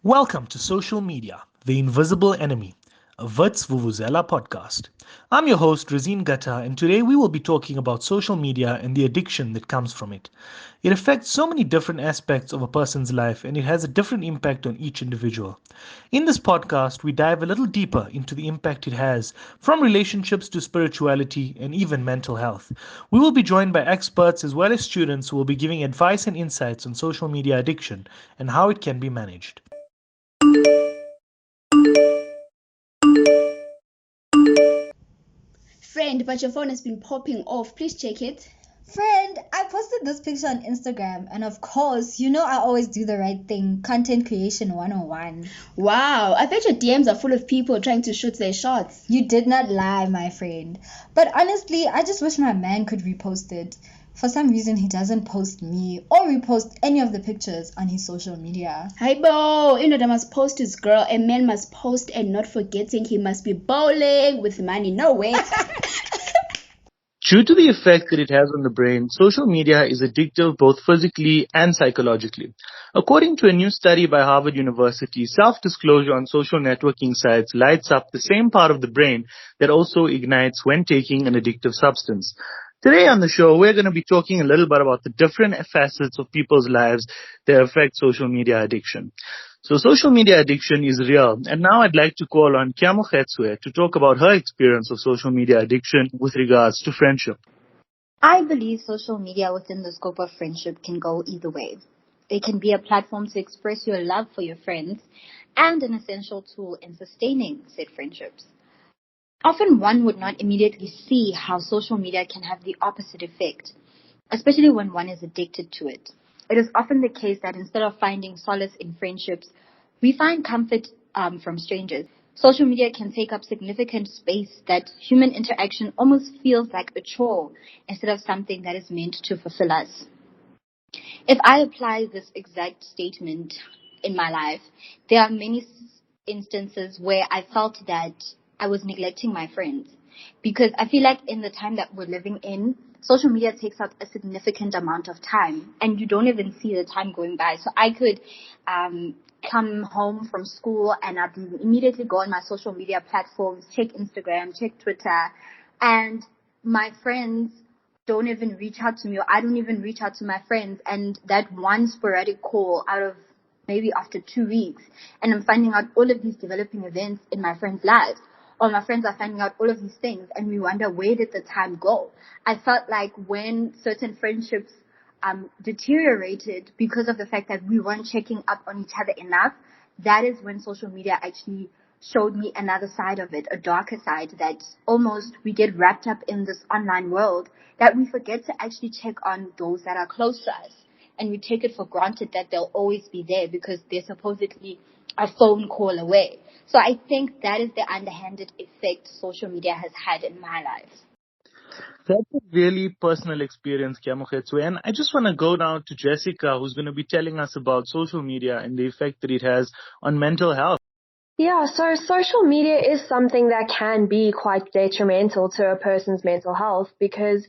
Welcome to Social Media, the Invisible Enemy, a Wits Vuvuzela podcast. I'm your host, Razeen Gutta, and today we will be talking about social media and the addiction that comes from it. It affects so many different aspects of a person's life, and it has a different impact on each individual. In this podcast, we dive a little deeper into the impact it has, from relationships to spirituality and even mental health. We will be joined by experts as well as students who will be giving advice and insights on social media addiction and how it can be managed. Friend, but your phone has been popping off. Please check it. Friend, I posted this picture on Instagram, and of course, you know I always do the right thing. Content creation 101. Wow, I bet your DMs are full of people trying to shoot their shots. You did not lie, my friend. But honestly, I just wish my man could repost it. For some reason, he doesn't post me or repost any of the pictures on his social media. Hybo, Ntando must post his girl. A man must post and not forgetting he must be bowling with money. No way. Due to the effect that it has on the brain, social media is addictive both physically and psychologically. According to a new study by Harvard University, self-disclosure on social networking sites lights up the same part of the brain that also ignites when taking an addictive substance. Today on the show, we're going to be talking a little bit about the different facets of people's lives that affect social media addiction. So social media addiction is real, and now I'd like to call on Kiamogetswe to talk about her experience of social media addiction with regards to friendship. I believe social media within the scope of friendship can go either way. It can be a platform to express your love for your friends and an essential tool in sustaining said friendships. Often one would not immediately see how social media can have the opposite effect, especially when one is addicted to it. It is often the case that instead of finding solace in friendships, we find comfort from strangers. Social media can take up significant space that human interaction almost feels like a chore instead of something that is meant to fulfill us. If I apply this exact statement in my life, there are many instances where I felt that I was neglecting my friends, because I feel like in the time that we're living in, social media takes up a significant amount of time and you don't even see the time going by. So I could come home from school and I'd immediately go on my social media platforms, check Instagram, check Twitter, and my friends don't even reach out to me, or I don't even reach out to my friends. And that one sporadic call out of maybe after 2 weeks, and I'm finding out all of these developing events in my friends' lives, or my friends are finding out all of these things, and we wonder, where did the time go? I felt like when certain friendships deteriorated because of the fact that we weren't checking up on each other enough, that is when social media actually showed me another side of it, a darker side, that almost we get wrapped up in this online world that we forget to actually check on those that are close to us. And we take it for granted that they'll always be there because they're supposedly a phone call away. So I think that is the underhanded effect social media has had in my life. That's a really personal experience, Kiamogetswe, and I just want to go now to Jessica, who's going to be telling us about social media and the effect that it has on mental health. Yeah, so social media is something that can be quite detrimental to a person's mental health because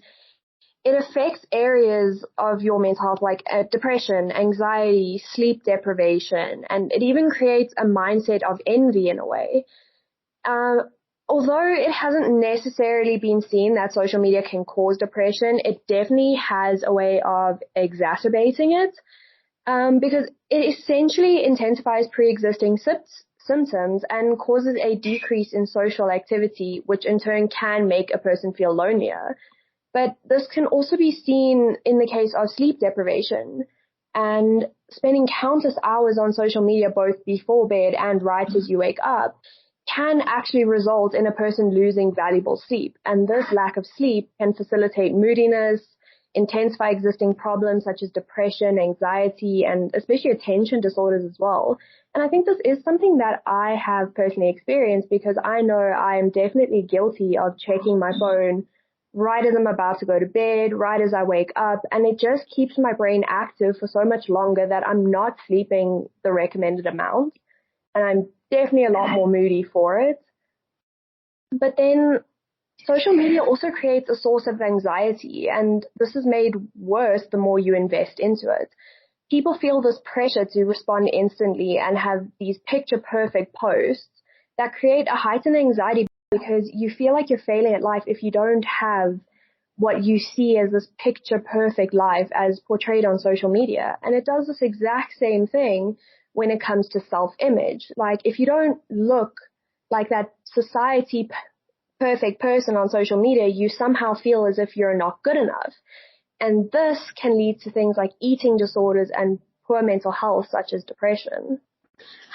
it affects areas of your mental health like depression, anxiety, sleep deprivation, and it even creates a mindset of envy in a way. Although it hasn't necessarily been seen that social media can cause depression, it definitely has a way of exacerbating it because it essentially intensifies pre-existing symptoms and causes a decrease in social activity, which in turn can make a person feel lonelier. But this can also be seen in the case of sleep deprivation, and spending countless hours on social media both before bed and right as you wake up can actually result in a person losing valuable sleep. And this lack of sleep can facilitate moodiness, intensify existing problems such as depression, anxiety, and especially attention disorders as well. And I think this is something that I have personally experienced because I know I am definitely guilty of checking my phone right as I'm about to go to bed, right as I wake up, and it just keeps my brain active for so much longer that I'm not sleeping the recommended amount, and I'm definitely a lot more moody for it. But then social media also creates a source of anxiety, and this is made worse the more you invest into it. people feel this pressure to respond instantly and have these picture perfect posts that create a heightened anxiety because you feel like you're failing at life if you don't have what you see as this picture perfect life as portrayed on social media. And it does this exact same thing when it comes to self-image. Like if you don't look like that society perfect person on social media, you somehow feel as if you're not good enough. And this can lead to things like eating disorders and poor mental health, such as depression.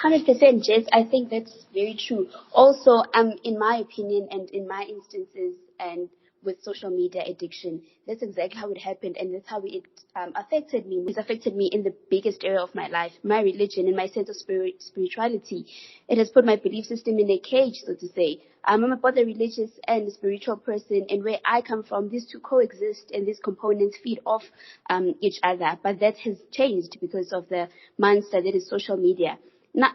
100%, Jess. I think that's very true. Also, in my opinion and in my instances and with social media addiction, that's exactly how it happened, and that's how it affected me. It's affected me in the biggest area of my life, my religion and my sense of spirituality. It has put my belief system in a cage, so to say. I'm both a religious and a spiritual person, and where I come from, these two coexist and these components feed off each other. But that has changed because of the monster that is social media. Now,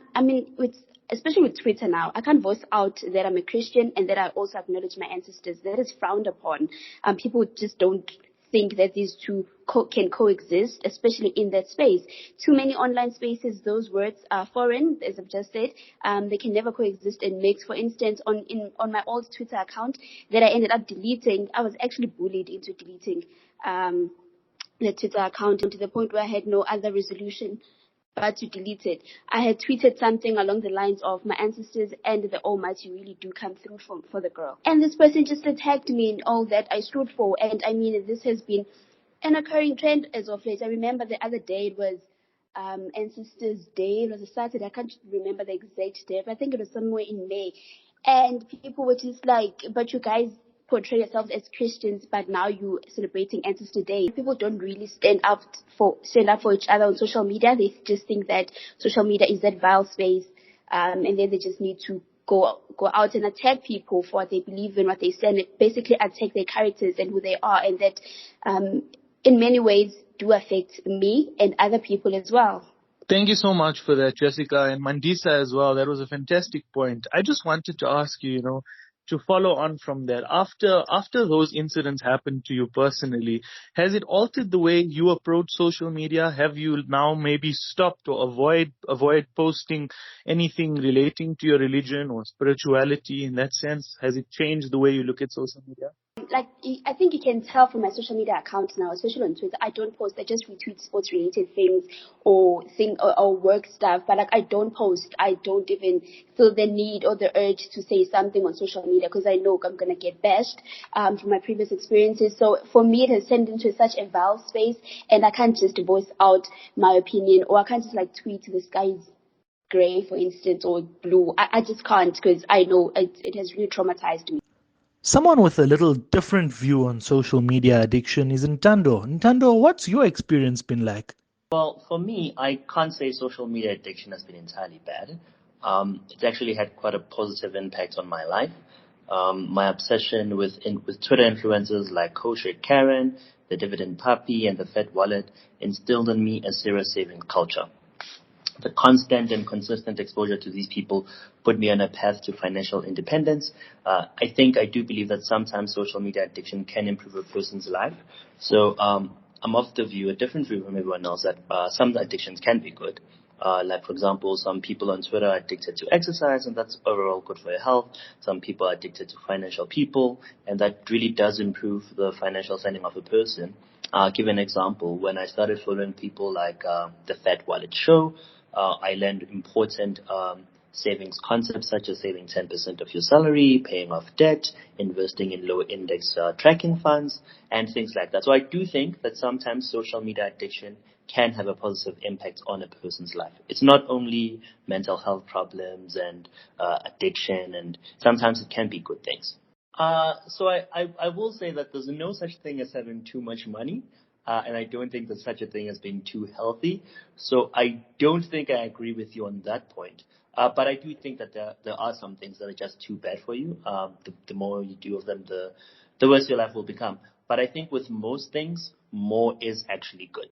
especially with Twitter now, I can't voice out that I'm a Christian and that I also acknowledge my ancestors. That is frowned upon. People just don't think that these two can coexist, especially in that space. Too many online spaces, those words are foreign, as I've just said. They can never coexist and mix. For instance, on my old Twitter account that I ended up deleting, I was actually bullied into deleting the Twitter account, and to the point where I had no other resolution but to delete it. I had tweeted something along the lines of, my ancestors and the Almighty really do come through for the girl. And this person just attacked me in all that I stood for. And I mean, this has been an occurring trend as of late. I remember the other day it was Ancestors Day. It was a Saturday. I can't remember the exact day, but I think it was somewhere in May. And people were just like, but you guys portray yourselves as Christians, but now you celebrating Ancestor Day. People don't really stand up for each other on social media. They just think that social media is that vile space, and then they just need to go out and attack people for what they believe in, what they say, and basically attack their characters and who they are, and that in many ways do affect me and other people as well. Thank you so much for that, Jessica, and Mandisa as well. That was a fantastic point. I just wanted to ask you, to follow on from that. After those incidents happened to you personally, has it altered the way you approach social media? Have you now maybe stopped or avoid posting anything relating to your religion or spirituality in that sense? Has it changed the way you look at social media? Like, I think you can tell from my social media accounts now, especially on Twitter, I don't post. I just retweet sports related things or work stuff. But like, I don't post. I don't even feel the need or the urge to say something on social media because I know I'm gonna get bashed from my previous experiences. So for me, it has turned into such a vile space, and I can't just voice out my opinion, or I can't just like tweet the sky's gray, for instance, or blue. I just can't, because I know it has really traumatized me. Someone with a little different view on social media addiction is Ntando. Ntando, what's your experience been like? Well, for me, I can't say social media addiction has been entirely bad. It's actually had quite a positive impact on my life. My obsession with Twitter influencers like Kosher Karen, the Dividend Puppy, and the Fat Wallet instilled in me a serious savings culture. The constant and consistent exposure to these people put me on a path to financial independence. I do believe that sometimes social media addiction can improve a person's life. So I'm of the view, a different view from everyone else, that some addictions can be good. Like, for example, some people on Twitter are addicted to exercise, and that's overall good for your health. Some people are addicted to financial people, and that really does improve the financial standing of a person. I'll give an example. When I started following people like the Fat Wallet Show, I learned important savings concepts such as saving 10% of your salary, paying off debt, investing in low index tracking funds, and things like that. So I do think that sometimes social media addiction can have a positive impact on a person's life. It's not only mental health problems and addiction, and sometimes it can be good things. So I will say that there's no such thing as having too much money. And I don't think that such a thing as being too healthy. So I don't think I agree with you on that point. But I do think that there are some things that are just too bad for you. The more you do of them, the worse your life will become. But I think with most things, more is actually good.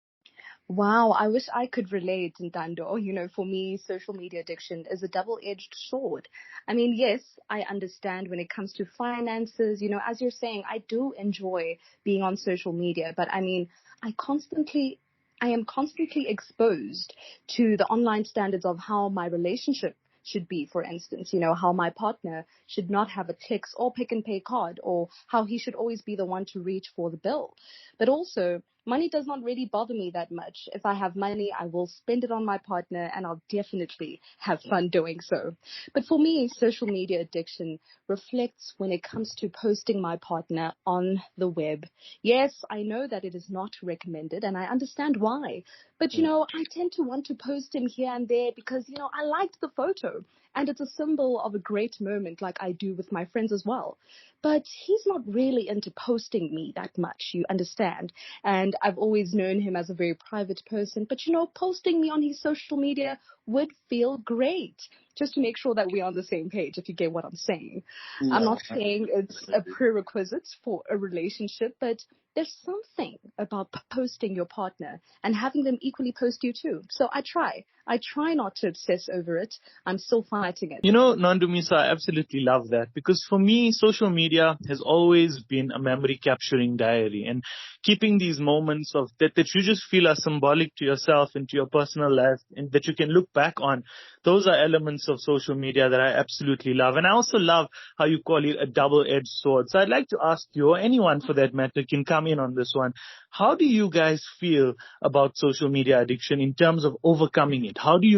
Wow, I wish I could relate, Ntando. For me, social media addiction is a double-edged sword. I mean, yes, I understand when it comes to finances, as you're saying, I do enjoy being on social media, but I mean, I constantly I am constantly exposed to the online standards of how my relationship should be, for instance, how my partner should not have a Clicks or Pick and Pay card, or how he should always be the one to reach for the bill. But also, money does not really bother me that much. If I have money, I will spend it on my partner, and I'll definitely have fun doing so. But for me, social media addiction reflects when it comes to posting my partner on the web. Yes, I know that it is not recommended, and I understand why. But, I tend to want to post him here and there because, I liked the photo, and it's a symbol of a great moment, like I do with my friends as well. But he's not really into posting me that much, you understand? And I've always known him as a very private person. But, posting me on his social media would feel great, just to make sure that we're on the same page, if you get what I'm saying. I'm not saying it's a prerequisite for a relationship, but there's something about posting your partner and having them equally post you too. So I try. I try not to obsess over it. I'm still fighting it. Nandu Misa, I absolutely love that, because for me, social media has always been a memory capturing diary, and keeping these moments of that you just feel are symbolic to yourself and to your personal life and that you can look back on. Those are elements of social media that I absolutely love. And I also love how you call it a double-edged sword. So I'd like to ask you, or anyone for that matter can come in on this one. How do you guys feel about social media addiction in terms of overcoming it? What do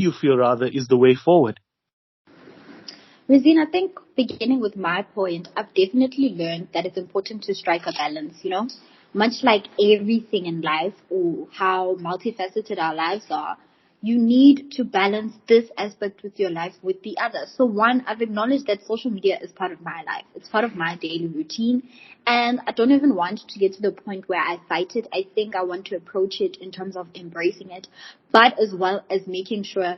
you feel rather is the way forward? Rosine, I think beginning with my point, I've definitely learned that it's important to strike a balance. Much like everything in life or how multifaceted our lives are, you need to balance this aspect with your life with the other. So one, I've acknowledged that social media is part of my life. It's part of my daily routine. And I don't even want to get to the point where I fight it. I think I want to approach it in terms of embracing it, but as well as making sure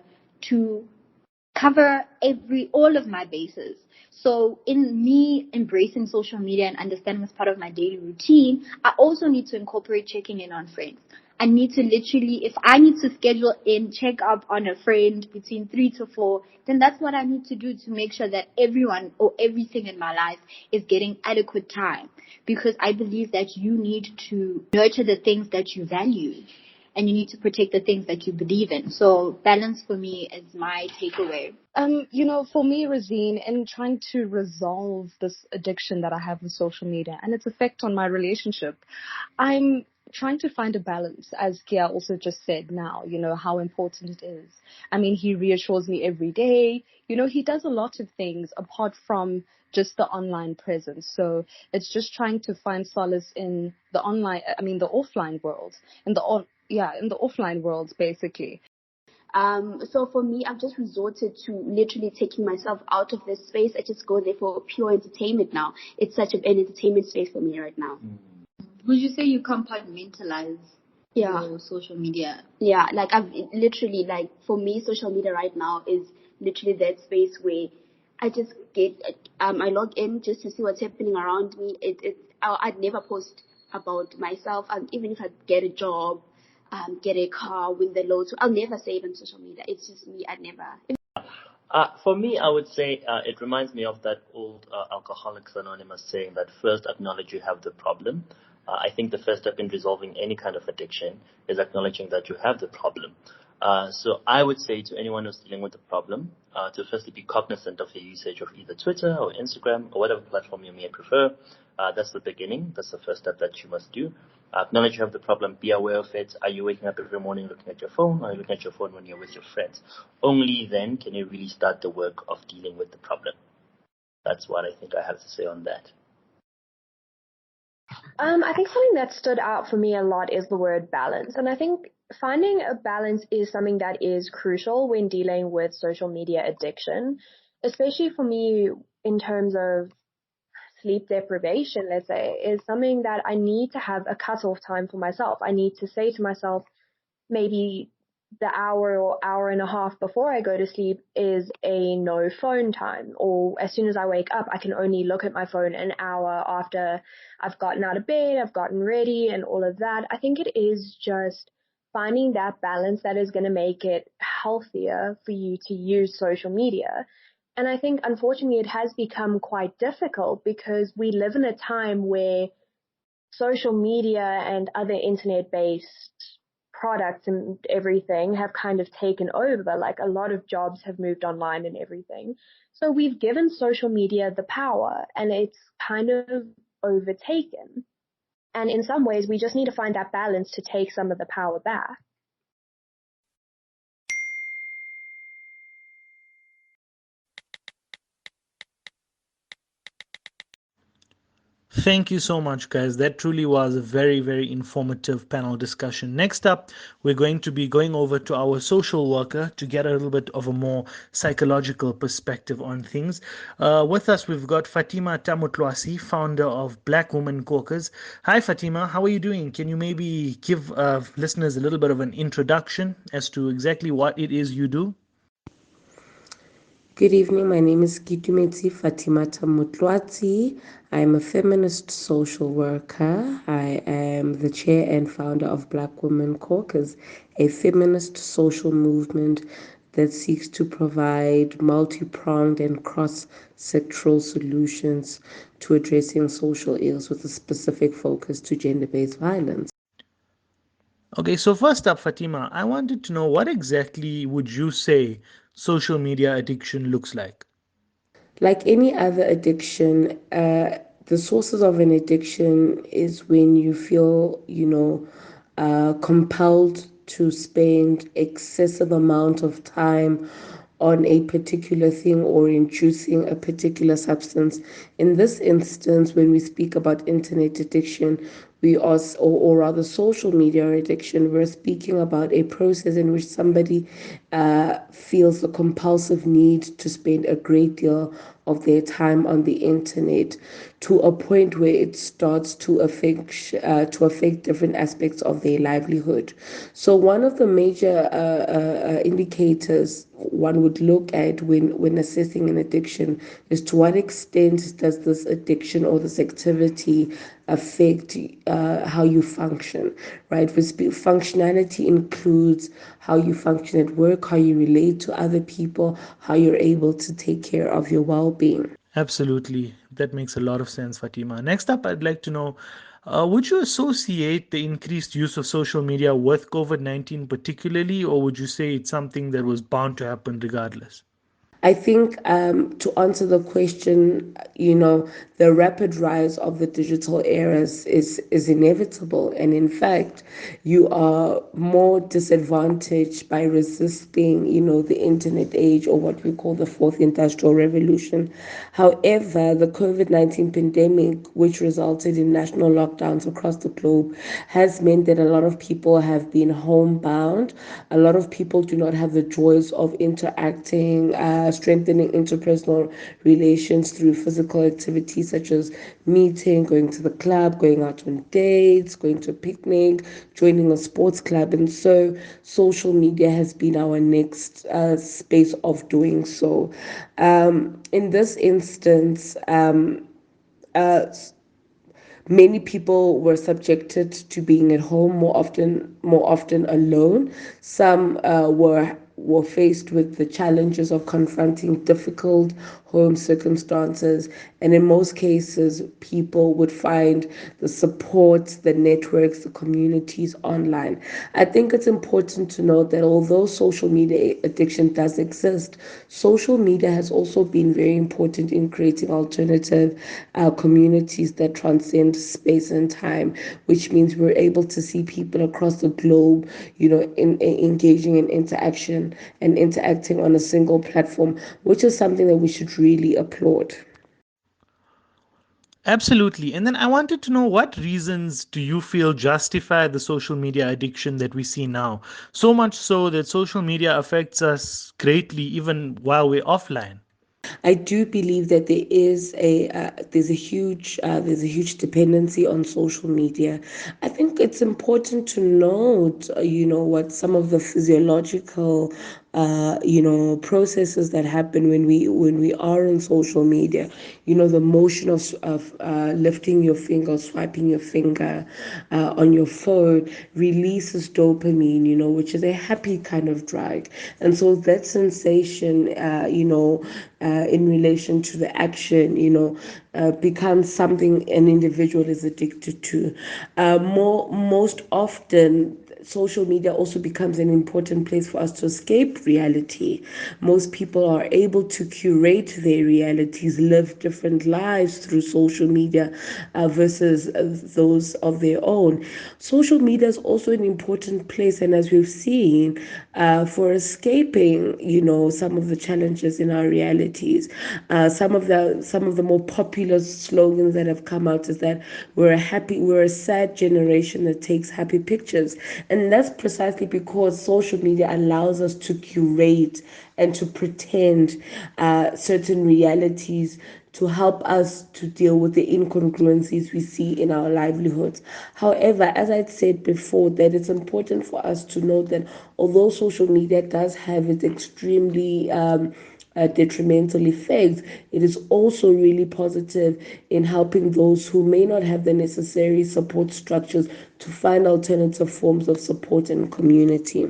to cover all of my bases. So in me embracing social media and understanding it's part of my daily routine, I also need to incorporate checking in on friends. I need to literally, if I need to schedule in, check up on a friend between 3 to 4, then that's what I need to do to make sure that everyone or everything in my life is getting adequate time. Because I believe that you need to nurture the things that you value, and you need to protect the things that you believe in. So balance for me is my takeaway. For me, Rosine, in trying to resolve this addiction that I have with social media and its effect on my relationship, I'm trying to find a balance, as Gia also just said now, how important it is. I mean, he reassures me every day. He does a lot of things apart from just the online presence. So it's just trying to find solace in the offline world, in the offline world, basically. So for me, I've just resorted to literally taking myself out of this space. I just go there for pure entertainment now. It's such an entertainment space for me right now. Would you say you compartmentalize your social media? Yeah, like I've literally, for me, social media right now is literally that space where I just I log in just to see what's happening around me. I'd never post about myself, and even if I get a job, get a car, win the lotto, I'll never say it on social media. It's just me. I'd never. For me, I would say it reminds me of that old Alcoholics Anonymous saying that first acknowledge you have the problem. I think the first step in resolving any kind of addiction is acknowledging that you have the problem. So I would say to anyone who's dealing with the problem, to firstly be cognizant of your usage of either Twitter or Instagram or whatever platform you may prefer. That's the beginning. That's the first step that you must do. Acknowledge you have the problem. Be aware of it. Are you waking up every morning looking at your phone, or are you looking at your phone when you're with your friends? Only then can you really start the work of dealing with the problem. That's what I think I have to say on that. I think something that stood out for me a lot is the word balance. And I think finding a balance is something that is crucial when dealing with social media addiction, especially for me in terms of sleep deprivation, let's say, is something that I need to have a cutoff time for myself. I need to say to myself, maybe the hour or hour and a half before I go to sleep is a no phone time, or as soon as I wake up, I can only look at my phone an hour after I've gotten out of bed, I've gotten ready and all of that. I think it is just finding that balance that is going to make it healthier for you to use social media. And I think, unfortunately, it has become quite difficult because we live in a time where social media and other internet-based products and everything have kind of taken over. Like a lot of jobs have moved online and everything. So we've given social media the power and it's kind of overtaken. And in some ways, we just need to find that balance to take some of the power back. Thank you so much, guys. That truly was a very, very informative panel discussion. Next up, we're going to be going over to our social worker to get a little bit of a more psychological perspective on things. With us, we've got Fatima Tamutlwasi, founder of Black Women Caucus. Hi, Fatima. How are you doing? Can you maybe give listeners a little bit of an introduction as to exactly what it is you do? Good evening. My name is Kitumeti Fatimata Mutlwati. I am a feminist social worker. I am the chair and founder of Black Women Caucus, a feminist social movement that seeks to provide multi-pronged and cross-sectoral solutions to addressing social ills with a specific focus to gender-based violence. Okay, so first up, Fatima, I wanted to know what exactly would you say social media addiction looks like? Like any other addiction, the sources of an addiction is when you feel, compelled to spend excessive amount of time on a particular thing or inducing a particular substance. In this instance, when we speak about internet addiction, we also, or rather social media addiction, we're speaking about a process in which somebody feels the compulsive need to spend a great deal of their time on the internet to a point where it starts to affect different aspects of their livelihood. So one of the major indicators one would look at when assessing an addiction is to what extent does this addiction or this activity affect how you function, right? Functionality includes how you function at work, how you relate to other people, how you're able to take care of your well-being. Absolutely. That makes a lot of sense, Fatima. Next up, I'd like to know would you associate the increased use of social media with COVID-19 particularly, or would you say it's something that was bound to happen regardless? I think to answer the question, the rapid rise of the digital eras is inevitable. And in fact, you are more disadvantaged by resisting, the internet age or what we call the fourth industrial revolution. However, the COVID-19 pandemic, which resulted in national lockdowns across the globe, has meant that a lot of people have been homebound. A lot of people do not have the joys of interacting, strengthening interpersonal relations through physical activities such as meeting, going to the club, going out on dates, going to a picnic, joining a sports club. And so social media has been our next space of doing so. In this instance, uh, many people were subjected to being at home more often alone. Some were faced with the challenges of confronting difficult home circumstances, and in most cases people would find the support, the networks, the communities online. I think it's important to note that although social media addiction does exist, social media has also been very important in creating alternative communities that transcend space and time, which means we're able to see people across the globe, engaging in interaction and interacting on a single platform, which is something that we should really applaud. Absolutely. And then I wanted to know what reasons do you feel justify the social media addiction that we see now? So much so that social media affects us greatly even while we're offline. I do believe that there's a huge dependency on social media. I think it's important to note, what some of the physiological, processes that happen when we are on social media. The motion of lifting your finger, swiping your finger on your phone releases dopamine, which is a happy kind of drug, and so that sensation, in relation to the action, becomes something an individual is addicted to. Most often, social media also becomes an important place for us to escape reality. Most people are able to curate their realities, live different lives through social media versus those of their own. Social media is also an important place, and as we've seen, for escaping, some of the challenges in our realities. Some of the more popular slogans that have come out is that we're a sad generation that takes happy pictures, and that's precisely because social media allows us to curate and to pretend certain realities to help us to deal with the incongruencies we see in our livelihoods. However, as I said before, that it's important for us to know that although social media does have its extremely detrimental effects, it is also really positive in helping those who may not have the necessary support structures to find alternative forms of support and community.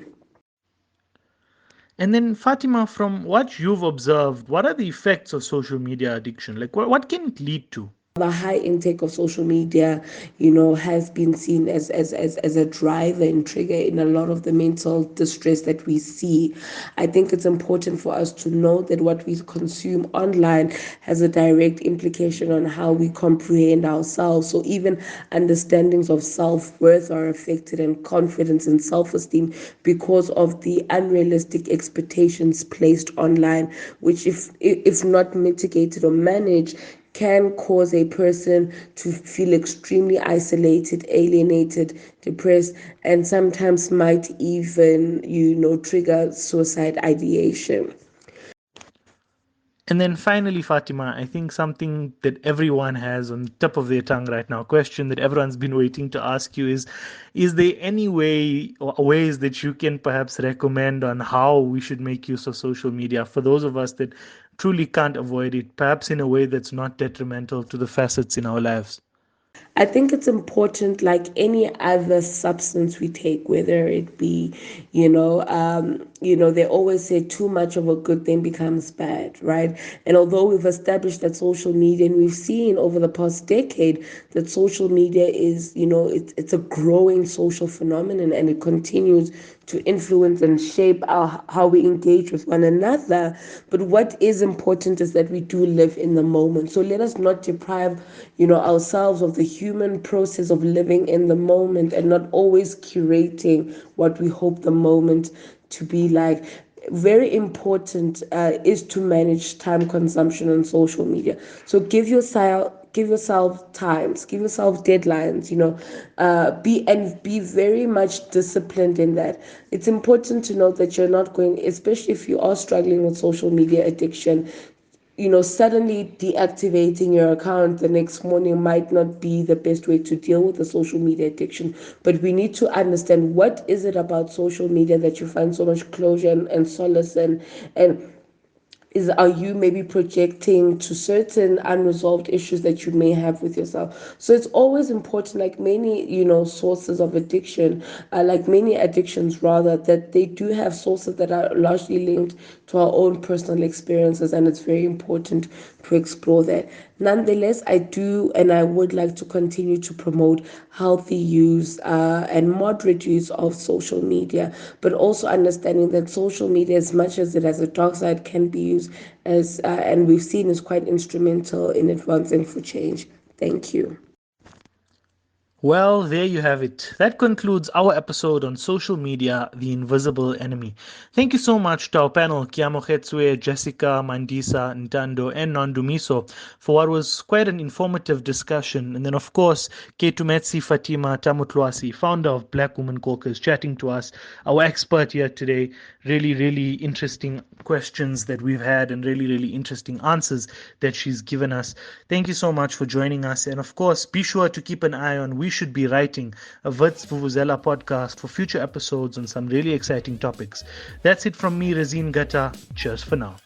And then, Fatima, from what you've observed, what are the effects of social media addiction? Like, what can it lead to? The high intake of social media, has been seen as a driver and trigger in a lot of the mental distress that we see. I think it's important for us to know that what we consume online has a direct implication on how we comprehend ourselves. So even understandings of self-worth are affected, and confidence and self-esteem, because of the unrealistic expectations placed online, which if not mitigated or managed, can cause a person to feel extremely isolated, alienated, depressed, and sometimes might even, trigger suicide ideation. And then finally, Fatima, I think something that everyone has on the tip of their tongue right now, a question that everyone's been waiting to ask you is there any way or ways that you can perhaps recommend on how we should make use of social media for those of us that truly can't avoid it, perhaps in a way that's not detrimental to the facets in our lives? I think it's important, like any other substance we take, whether it be, they always say too much of a good thing becomes bad, right? And although we've established that social media, and we've seen over the past decade that social media is, it's a growing social phenomenon, and it continues to influence and shape how we engage with one another. But what is important is that we do live in the moment. So let us not deprive, ourselves of the human process of living in the moment, and not always curating what we hope the moment to be like. Very important is to manage time consumption on social media. So give yourself times, give yourself deadlines, be very much disciplined in that. It's important to know that you're not going, especially if you are struggling with social media addiction, suddenly deactivating your account the next morning might not be the best way to deal with the social media addiction. But we need to understand, what is it about social media that you find so much closure and solace and are you maybe projecting to certain unresolved issues that you may have with yourself? So it's always important, like many sources of addiction, like many addictions rather, that they do have sources that are largely linked to our own personal experiences, and it's very important to explore that. Nonetheless, I do and I would like to continue to promote healthy use and moderate use of social media, but also understanding that social media, as much as it has a dark side, can be used as, and we've seen, is quite instrumental in advancing for change. Thank you. Well, there you have it. That concludes our episode on social media, the invisible enemy. Thank you so much to our panel, Kiamo Khetsue, Jessica, Mandisa, Ntando, and Nandumiso, for what was quite an informative discussion. And then, of course, Ketumetsi Fatima Tamutluasi, founder of Black Women Caucus, chatting to us, our expert here today. Really, really interesting questions that we've had, and really, really interesting answers that she's given us. Thank you so much for joining us. And of course, be sure to keep an eye on We Should Be Writing, a Wits Vuvuzela podcast, for future episodes on some really exciting topics. That's it from me, Razin Gata. Cheers for now.